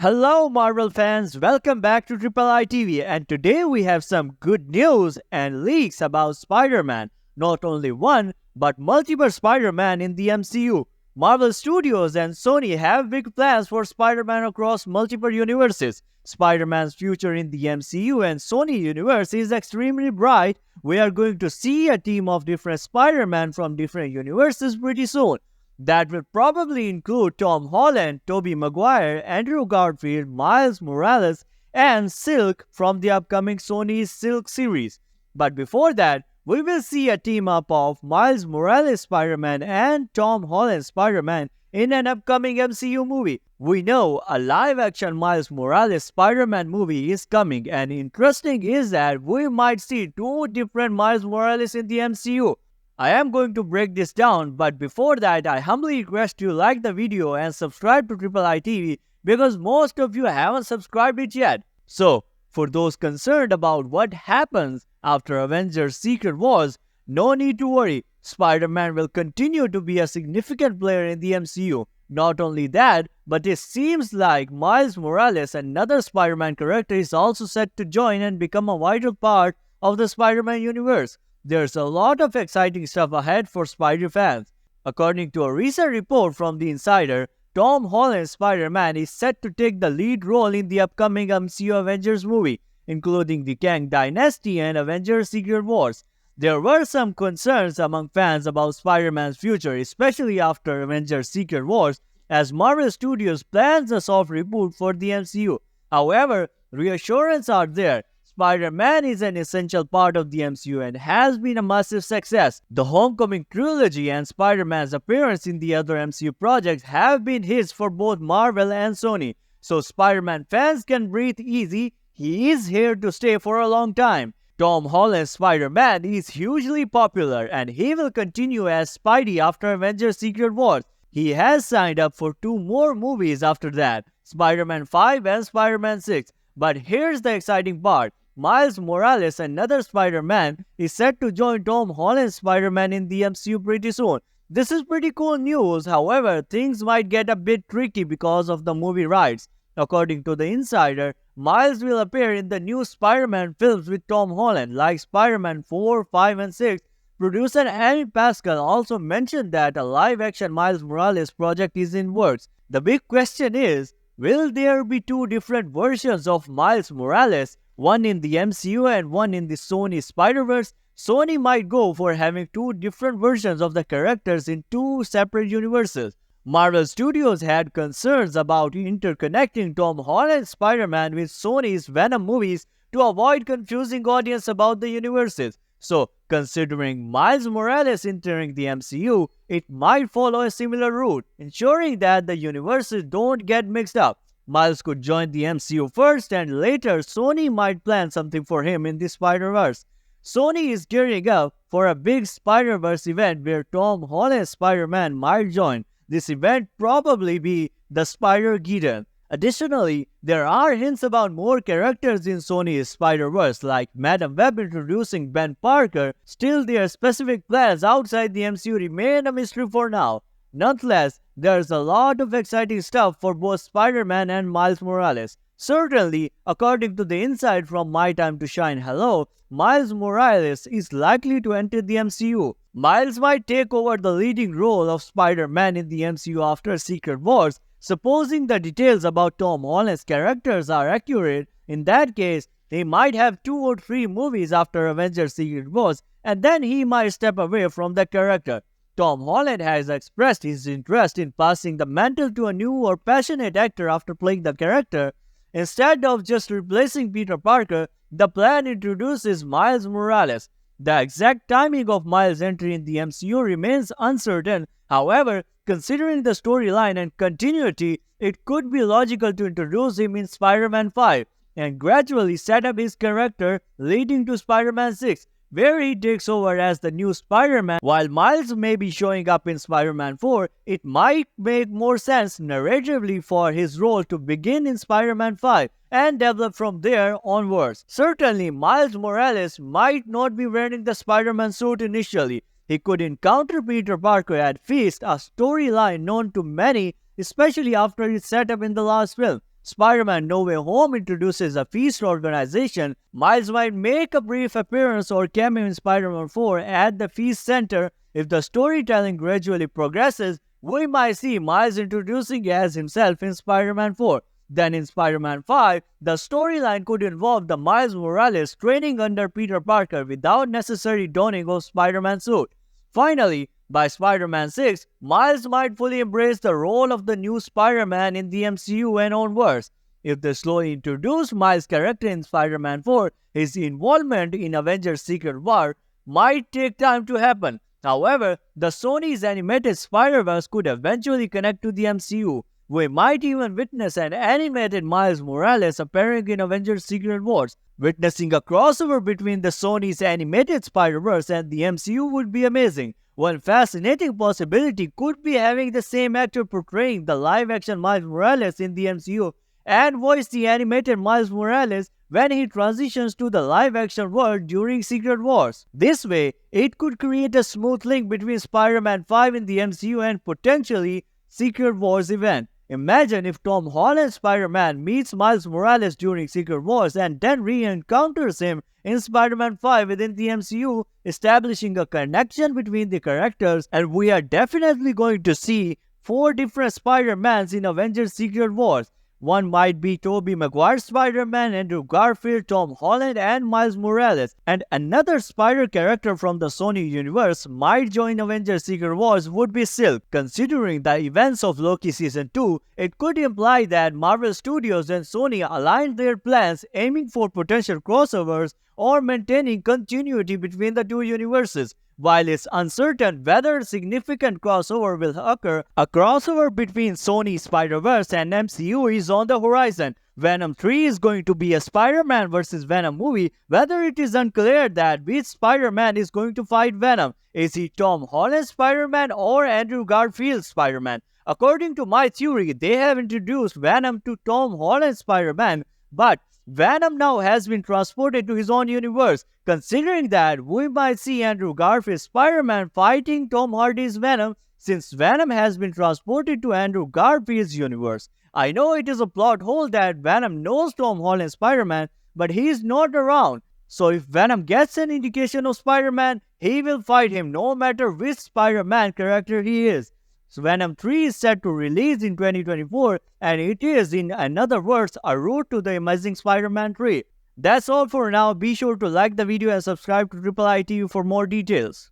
Hello, Marvel fans. Welcome back to Triple I TV. And today we have some good news and leaks about Spider-Man. Not only one, but multiple Spider-Man in the MCU. Marvel Studios and Sony have big plans for Spider-Man across multiple universes. Spider-Man's future in the MCU and Sony universe is extremely bright. We are going to see a team of different Spider-Man from different universes pretty soon. That will probably include Tom Holland, Tobey Maguire, Andrew Garfield, Miles Morales, and Silk from the upcoming Sony's Silk series. But before that, we will see a team-up of Miles Morales Spider-Man and Tom Holland Spider-Man in an upcoming MCU movie. We know a live-action Miles Morales Spider-Man movie is coming, and interesting is that we might see two different Miles Morales in the MCU. I am going to break this down, but before that, I humbly request you like the video and subscribe to Triple I TV because most of you haven't subscribed it yet. So, for those concerned about what happens after Avengers Secret Wars, no need to worry. Spider-Man will continue to be a significant player in the MCU. Not only that, but it seems like Miles Morales, another Spider-Man character, is also set to join and become a vital part of the Spider-Man universe. There's a lot of exciting stuff ahead for Spider fans. According to a recent report from The Insider, Tom Holland Spider-Man is set to take the lead role in the upcoming MCU Avengers movie, including the Kang Dynasty and Avengers Secret Wars. There were some concerns among fans about Spider-Man's future, especially after Avengers Secret Wars, as Marvel Studios plans a soft reboot for the MCU. However, reassurances are there. Spider-Man is an essential part of the MCU and has been a massive success. The Homecoming trilogy and Spider-Man's appearance in the other MCU projects have been hits for both Marvel and Sony. So Spider-Man fans can breathe easy. He is here to stay for a long time. Tom Holland Spider-Man is hugely popular and he will continue as Spidey after Avengers Secret Wars. He has signed up for 2 more movies after that, Spider-Man 5 and Spider-Man 6. But here's the exciting part. Miles Morales, another Spider-Man, is set to join Tom Holland Spider-Man in the MCU pretty soon. This is pretty cool news, however, things might get a bit tricky because of the movie rights. According to The Insider, Miles will appear in the new Spider-Man films with Tom Holland, like Spider-Man 4, 5, and 6. Producer Amy Pascal also mentioned that a live-action Miles Morales project is in works. The big question is, will there be 2 different versions of Miles Morales? One in the MCU and one in the Sony Spiderverse? Sony might go for having 2 different versions of the characters in 2 separate universes. Marvel Studios had concerns about interconnecting Tom Holland Spider-Man with Sony's Venom movies to avoid confusing audience about the universes. So, considering Miles Morales entering the MCU, it might follow a similar route, ensuring that the universes don't get mixed up. Miles could join the MCU first and later Sony might plan something for him in the Spider-Verse. Sony is gearing up for a big Spider-Verse event where Tom Holland Spider-Man might join. This event probably be the Spider-Geddon. Additionally, there are hints about more characters in Sony's Spider-Verse like Madam Web introducing Ben Parker. Still, their specific plans outside the MCU remain a mystery for now. Nonetheless, there's a lot of exciting stuff for both Spider-Man and Miles Morales. Certainly, according to the insight from My Time to Shine Hello, Miles Morales is likely to enter the MCU. Miles might take over the leading role of Spider-Man in the MCU after Secret Wars. Supposing the details about Tom Holland's characters are accurate, in that case, he might have 2 or 3 movies after Avengers Secret Wars, and then he might step away from the character. Tom Holland has expressed his interest in passing the mantle to a new or passionate actor after playing the character. Instead of just replacing Peter Parker, the plan introduces Miles Morales. The exact timing of Miles' entry in the MCU remains uncertain. However, considering the storyline and continuity, it could be logical to introduce him in Spider-Man 5 and gradually set up his character leading to Spider-Man 6. Where he takes over as the new Spider-Man. While Miles may be showing up in Spider-Man 4, it might make more sense narratively for his role to begin in Spider-Man 5 and develop from there onwards. Certainly, Miles Morales might not be wearing the Spider-Man suit initially. He could encounter Peter Parker at Feast, a storyline known to many, especially after its setup in the last film. Spider-Man No Way Home introduces a feast organization, Miles might make a brief appearance or cameo in Spider-Man 4 at the feast center. If the storytelling gradually progresses, we might see Miles introducing as himself in Spider-Man 4. Then in Spider-Man 5, the storyline could involve the Miles Morales training under Peter Parker without necessarily donning of Spider-Man suit. Finally, by Spider-Man 6, Miles might fully embrace the role of the new Spider-Man in the MCU and onwards. If they slowly introduce Miles' character in Spider-Man 4, his involvement in Avengers Secret War might take time to happen. However, the Sony's animated Spiderverse could eventually connect to the MCU. We might even witness an animated Miles Morales appearing in Avengers Secret Wars. Witnessing a crossover between the Sony's animated Spider-Verse and the MCU would be amazing. One fascinating possibility could be having the same actor portraying the live-action Miles Morales in the MCU and voice the animated Miles Morales when he transitions to the live-action world during Secret Wars. This way, it could create a smooth link between Spider-Man 5 in the MCU and potentially Secret Wars event. Imagine if Tom Holland Spider-Man meets Miles Morales during Secret Wars and then re-encounters him in Spider-Man 5 within the MCU, establishing a connection between the characters, and we are definitely going to see 4 different Spider-Mans in Avengers Secret Wars. One might be Tobey Maguire's Spider-Man, Andrew Garfield, Tom Holland, and Miles Morales. And another Spider character from the Sony universe might join Avengers Secret Wars would be Silk. Considering the events of Loki Season 2, it could imply that Marvel Studios and Sony aligned their plans, aiming for potential crossovers or maintaining continuity between the two universes. While it's uncertain whether a significant crossover will occur, a crossover between Sony Spiderverse and MCU is on the horizon. Venom 3 is going to be a Spider-Man vs. Venom movie, whether it is unclear that which Spider-Man is going to fight Venom. Is he Tom Holland Spider-Man or Andrew Garfield Spider-Man? According to my theory, they have introduced Venom to Tom Holland Spider-Man, but Venom now has been transported to his own universe. Considering that, we might see Andrew Garfield's Spider-Man fighting Tom Hardy's Venom, since Venom has been transported to Andrew Garfield's universe. I know it is a plot hole that Venom knows Tom Holland Spider-Man, but he is not around. So if Venom gets an indication of Spider-Man, he will fight him no matter which Spider-Man character he is. So Venom 3 is set to release in 2024, and it is, in another words, a route to the Amazing Spider-Man 3. That's all for now. Be sure to like the video and subscribe to Triple I TV for more details.